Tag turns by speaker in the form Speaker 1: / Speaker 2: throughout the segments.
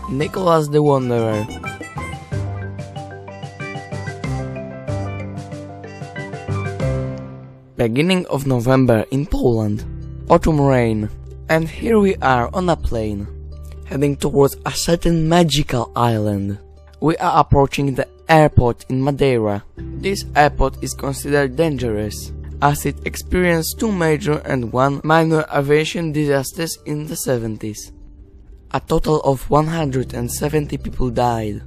Speaker 1: Nicolas the Wanderer. Beginning of November in Poland. Autumn rain. And here we are on a plane, heading towards a certain magical island. We are approaching the airport in Madeira. This airport is considered dangerous, as it experienced 2 major and 1 minor aviation disasters in the 70s. A total of 170 people died,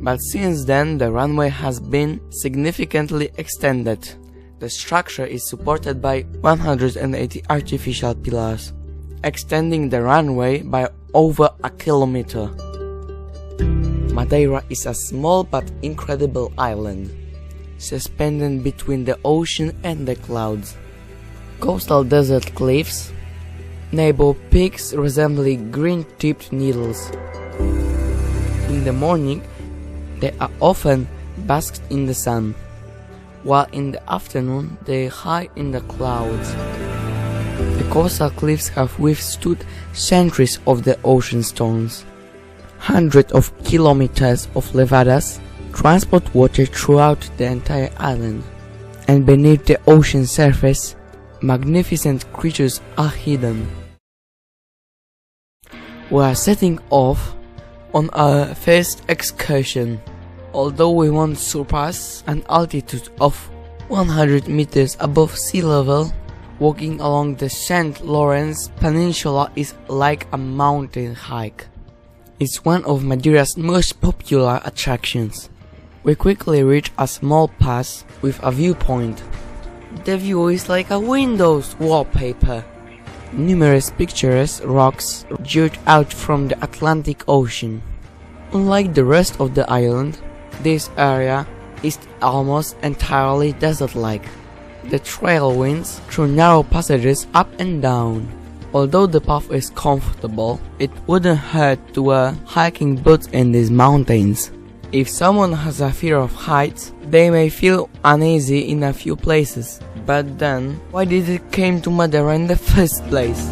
Speaker 1: but since then the runway has been significantly extended. The structure is supported by 180 artificial pillars, extending the runway by over a kilometer. Madeira is a small but incredible island, suspended between the ocean and the clouds. Coastal desert cliffs, neighbor peaks resembling green-tipped needles. In the morning, they are often basked in the sun, while in the afternoon they hide in the clouds. The coastal cliffs have withstood centuries of the ocean storms. Hundreds of kilometers of levadas transport water throughout the entire island, and beneath the ocean surface, magnificent creatures are hidden. We are setting off on our first excursion. Although we won't surpass an altitude of 100 meters above sea level, walking along the St. Lawrence Peninsula is like a mountain hike. It's one of Madeira's most popular attractions. We quickly reach a small pass with a viewpoint. The view is like a Windows wallpaper. Numerous picturesque rocks jut out from the Atlantic Ocean. Unlike the rest of the island, this area is almost entirely desert-like. The trail winds through narrow passages up and down. Although the path is comfortable, it wouldn't hurt to wear hiking boots in these mountains. If someone has a fear of heights, they may feel uneasy in a few places. But then, why did it came to Madeira in the first place?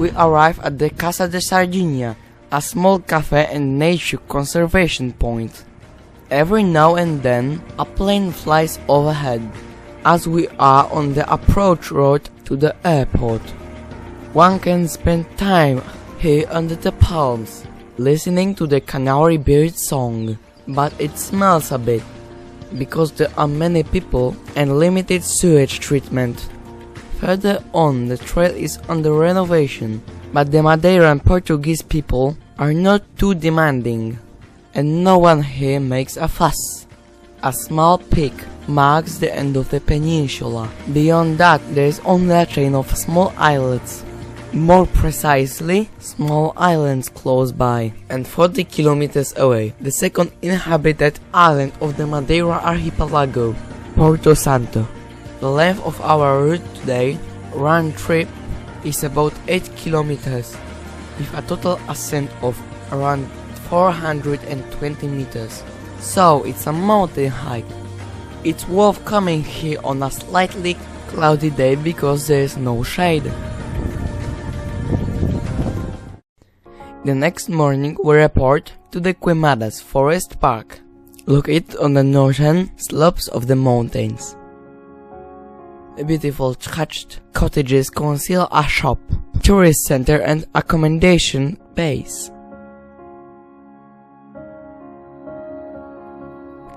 Speaker 1: We arrive at the Casa de Sardinia, a small cafe and nature conservation point. Every now and then, a plane flies overhead, as we are on the approach road to the airport. One can spend time here under the palms, listening to the canary bird song, but it smells a bit, because there are many people and limited sewage treatment. Further on, the trail is under renovation, but the Madeira and Portuguese people are not too demanding, and no one here makes a fuss. A small peak marks the end of the peninsula. Beyond that, there is only a chain of small islets. More precisely, small islands close by, and 40 kilometers away, the second inhabited island of the Madeira archipelago, Porto Santo. The length of our route today, round trip, is about 8 kilometers, with a total ascent of around 420 meters. So it's a mountain hike. It's worth coming here on a slightly cloudy day because there is no shade. The next morning we report to the Queimadas Forest Park, located on the northern slopes of the mountains. The beautiful thatched cottages conceal a shop, tourist center and accommodation base.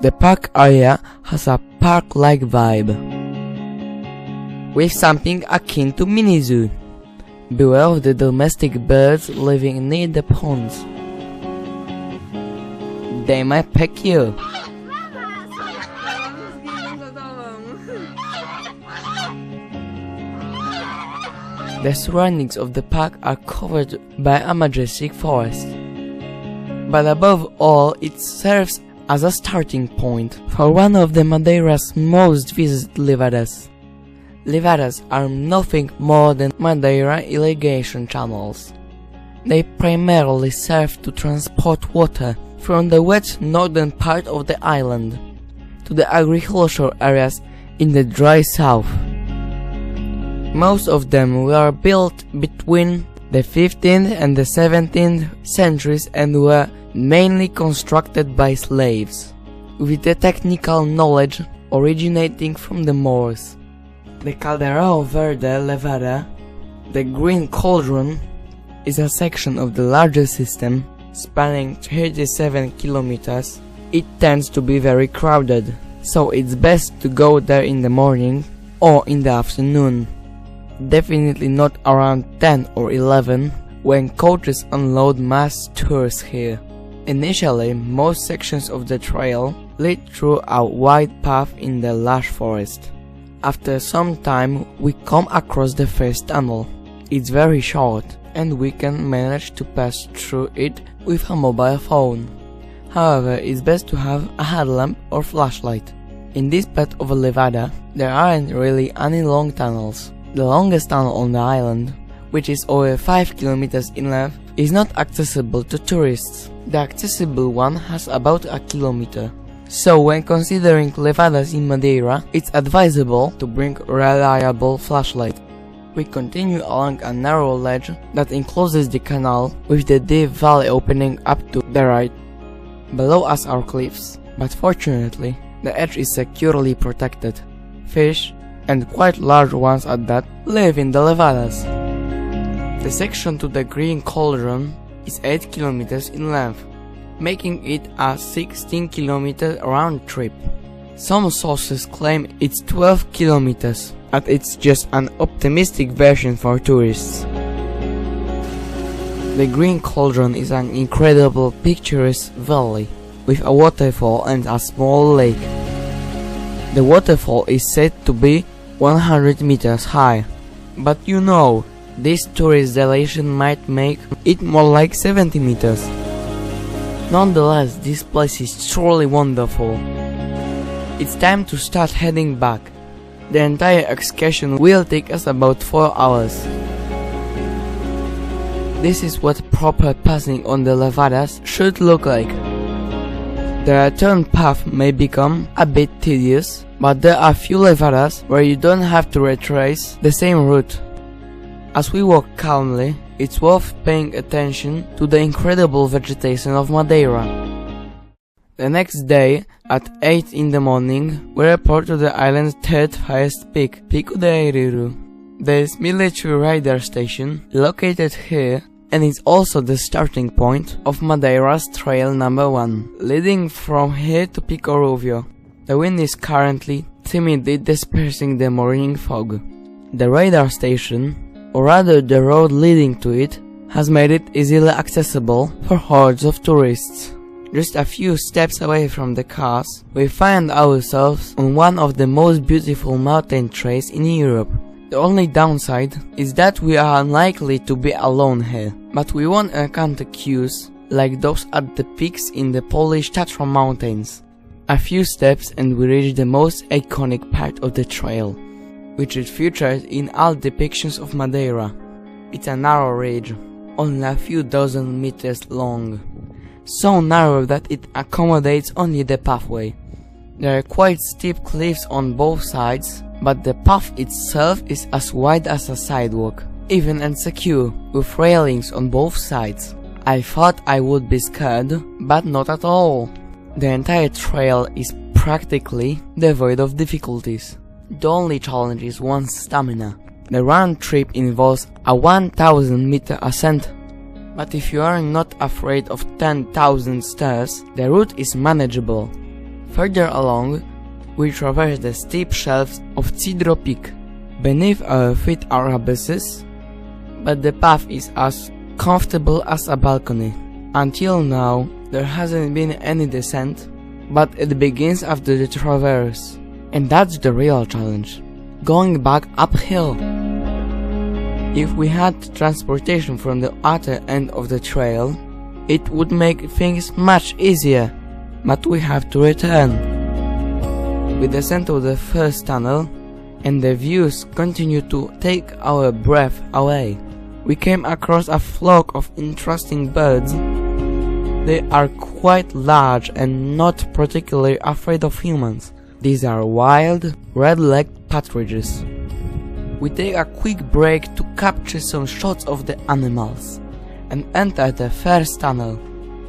Speaker 1: The park area has a park-like vibe, with something akin to mini zoo. Beware of the domestic birds living near the ponds. They might peck you. The surroundings of the park are covered by a majestic forest. But above all, it serves as a starting point for one of the Madeira's most visited levadas. Levadas are nothing more than Madeira irrigation channels. They primarily serve to transport water from the wet northern part of the island to the agricultural areas in the dry south. Most of them were built between the 15th and the 17th centuries and were mainly constructed by slaves, with the technical knowledge originating from the Moors. The Caldeirão Verde Levada, the Green Cauldron, is a section of the larger system spanning 37 kilometers. It tends to be very crowded, so it's best to go there in the morning or in the afternoon. Definitely not around 10 or 11 when coaches unload mass tours here. Initially, most sections of the trail lead through a wide path in the lush forest. After some time, we come across the first tunnel. It's very short, and we can manage to pass through it with a mobile phone. However, it's best to have a headlamp or flashlight. In this part of Levada, there aren't really any long tunnels. The longest tunnel on the island, which is over 5 kilometers in length, is not accessible to tourists. The accessible one has about a kilometer. So when considering levadas in Madeira, it's advisable to bring a reliable flashlight. We continue along a narrow ledge that encloses the canal with the deep valley opening up to the right. Below us are cliffs, but fortunately, the edge is securely protected. Fish, and quite large ones at that, live in the levadas. The section to the Green Cauldron is 8 kilometers in length, making it a 16 kilometer round trip. Some sources claim it's 12 kilometers, but it's just an optimistic version for tourists. The Green Cauldron is an incredible picturesque valley with a waterfall and a small lake. The waterfall is said to be 100 meters high, but you know, this tourist dilation might make it more like 70 meters. Nonetheless, this place is truly wonderful. It's time to start heading back. The entire excursion will take us about 4 hours. This is what proper passing on the levadas should look like. The return path may become a bit tedious, but there are few levadas where you don't have to retrace the same route. As we walk calmly, it's worth paying attention to the incredible vegetation of Madeira. The next day, at 8 in the morning, we report to the island's third highest peak, Pico de Arieiro. There is military radar station located here, and it's also the starting point of Madeira's trail number 1, leading from here to Pico Ruivo. The wind is currently timidly dispersing the morning fog. The radar station, or rather the road leading to it, has made it easily accessible for hordes of tourists. Just a few steps away from the cars, we find ourselves on one of the most beautiful mountain trails in Europe. The only downside is that we are unlikely to be alone here, but we won't encounter queues like those at the peaks in the Polish Tatra mountains. A few steps and we reach the most iconic part of the trail, which is featured in all depictions of Madeira. It's a narrow ridge, only a few dozen meters long, so narrow that it accommodates only the pathway. There are quite steep cliffs on both sides, but the path itself is as wide as a sidewalk, even and secure, with railings on both sides. I thought I would be scared, but not at all. The entire trail is practically devoid of difficulties. The only challenge is one's stamina. The round trip involves a 1000 meter ascent, but if you are not afraid of 10,000 stairs, the route is manageable. Further along, we traverse the steep shelves of Arieiro Peak. Beneath our feet are abysses, but the path is as comfortable as a balcony. Until now, there hasn't been any descent, but it begins after the traverse. And that's the real challenge, going back uphill. If we had transportation from the other end of the trail, it would make things much easier, but we have to return. We descend to the first tunnel, and the views continue to take our breath away. We came across a flock of interesting birds. They are quite large and not particularly afraid of humans. These are wild, red-legged partridges. We take a quick break to capture some shots of the animals and enter the first tunnel.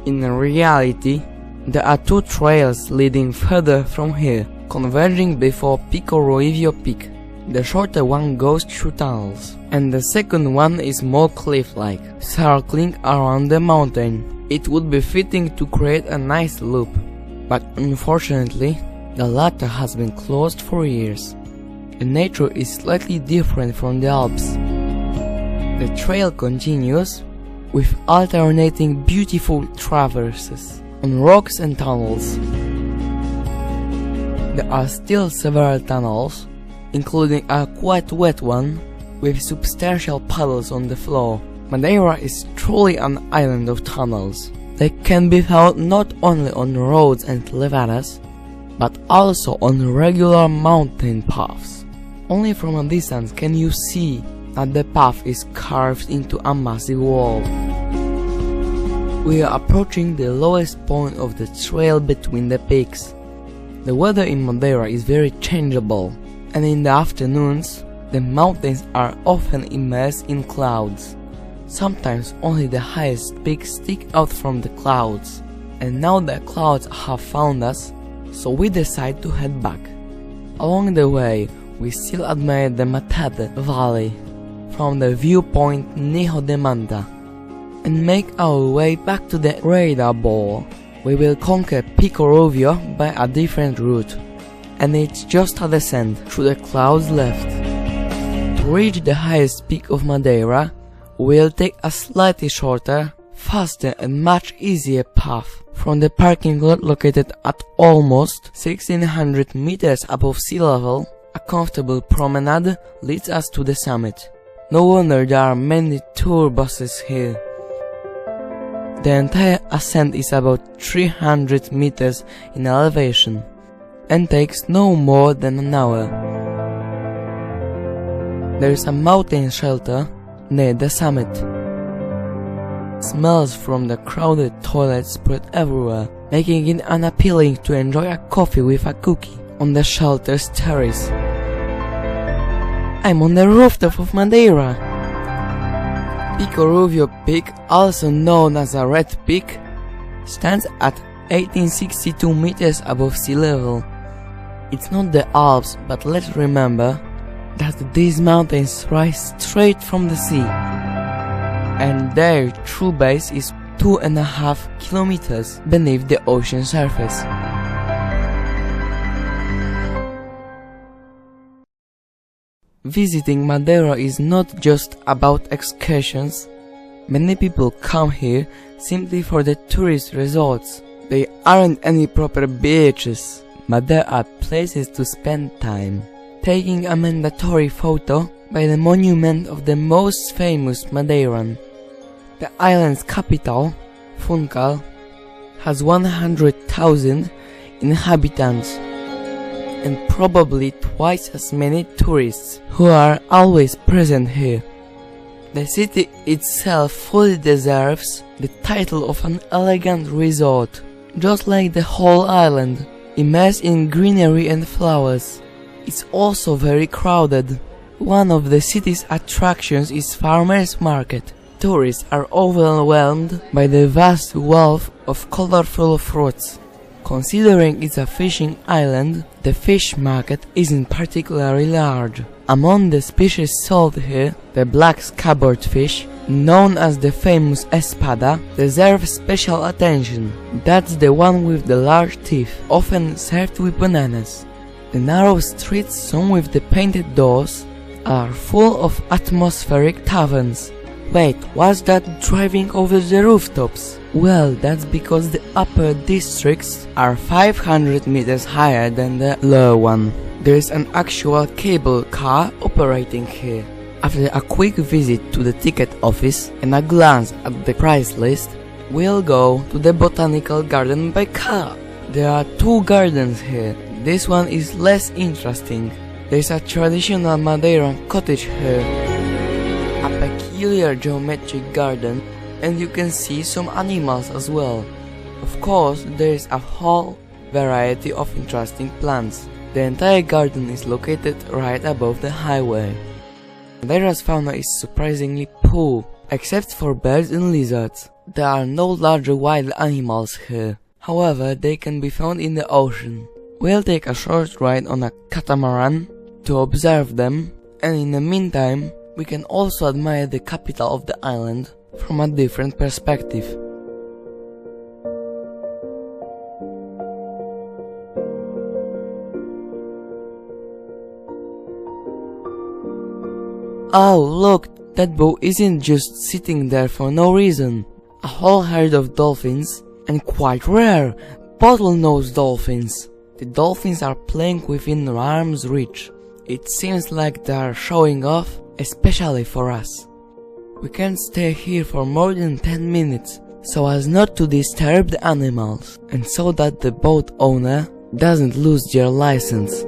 Speaker 1: In reality, there are two trails leading further from here, converging before Pico Ruivo peak. The shorter one goes through tunnels, and the second one is more cliff-like, circling around the mountain. It would be fitting to create a nice loop, but unfortunately, the latter has been closed for years. The nature is slightly different from the Alps. The trail continues with alternating beautiful traverses on rocks and tunnels. There are still several tunnels, including a quite wet one with substantial puddles on the floor. Madeira is truly an island of tunnels. They can be found not only on roads and levadas, but also on regular mountain paths. Only from a distance can you see that the path is carved into a massive wall. We are approaching the lowest point of the trail between the peaks. The weather in Madeira is very changeable, and in the afternoons, the mountains are often immersed in clouds. Sometimes only the highest peaks stick out from the clouds, and now the clouds have found us, so we decide to head back. Along the way, we still admire the Enchanted Valley from the viewpoint Niho de Manta, and make our way back to the radar ball. We will conquer Pico Ruivo by a different route, and it's just a descent through the clouds left. To reach the highest peak of Madeira, we'll take a slightly shorter, faster and much easier path from the parking lot located at almost 1600 meters above sea level. A comfortable promenade leads us to the summit. No wonder there are many tour buses here. The entire ascent is about 300 meters in elevation and takes no more than an hour. There is a mountain shelter near the summit. Smells from the crowded toilets spread everywhere, making it unappealing to enjoy a coffee with a cookie on the shelter's terrace. I'm on the rooftop of Madeira. Pico Ruivo Peak, also known as a Red Peak, stands at 1862 meters above sea level. It's not the Alps, but let's remember that these mountains rise straight from the sea, and their true base is 2.5 kilometers beneath the ocean surface. Visiting Madeira is not just about excursions. Many people come here simply for the tourist resorts. They aren't any proper beaches, but there are places to spend time. Taking a mandatory photo by the monument of the most famous Madeiran. The island's capital, Funchal, has 100,000 inhabitants and probably twice as many tourists who are always present here. The city itself fully deserves the title of an elegant resort, just like the whole island, immersed in greenery and flowers. It's also very crowded. One of the city's attractions is Farmers Market. Tourists are overwhelmed by the vast wealth of colorful fruits. Considering it's a fishing island, the fish market isn't particularly large. Among the species sold here, the black scabbard fish, known as the famous espada, deserves special attention. That's the one with the large teeth, often served with bananas. The narrow streets, some with the painted doors, are full of atmospheric taverns. Wait, what's that driving over the rooftops? Well, that's because the upper districts are 500 meters higher than the lower one. There is an actual cable car operating here. After a quick visit to the ticket office and a glance at the price list, we'll go to the botanical garden by car. There are two gardens here. This one is less interesting. There's a traditional Madeiran cottage here, a peculiar geometric garden, and you can see some animals as well. Of course, there is a whole variety of interesting plants. The entire garden is located right above the highway. Madeira's fauna is surprisingly poor, except for birds and lizards. There are no larger wild animals here. However, they can be found in the ocean. We'll take a short ride on a catamaran to observe them, and in the meantime, we can also admire the capital of the island from a different perspective. Oh, look, that boat isn't just sitting there for no reason. A whole herd of dolphins, and quite rare, bottlenose dolphins. The dolphins are playing within arm's reach. It seems like they are showing off, especially for us. We can't stay here for more than 10 minutes, so as not to disturb the animals, and so that the boat owner doesn't lose their license.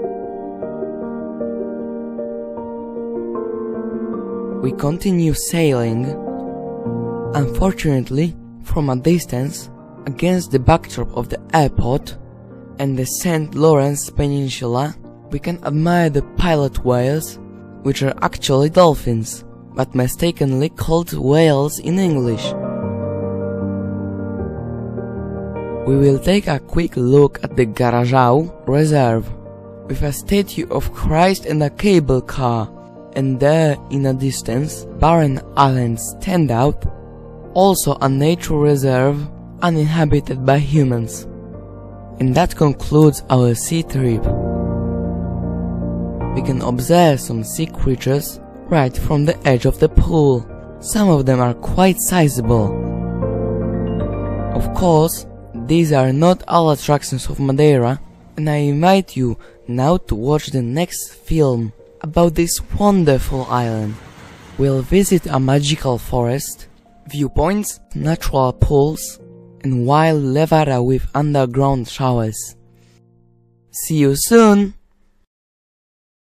Speaker 1: We continue sailing. Unfortunately, from a distance, against the backdrop of the airport and the St. Lawrence Peninsula, we can admire the pilot whales, which are actually dolphins, but mistakenly called whales in English. We will take a quick look at the Garajao Reserve, with a statue of Christ and a cable car, and there, in a distance, barren islands stand out, also a nature reserve uninhabited by humans. And that concludes our sea trip. We can observe some sea creatures right from the edge of the pool. Some of them are quite sizable. Of course, these are not all attractions of Madeira, and I invite you now to watch the next film about this wonderful island. We'll visit a magical forest, viewpoints, natural pools, and wild Levada with underground showers. See you soon!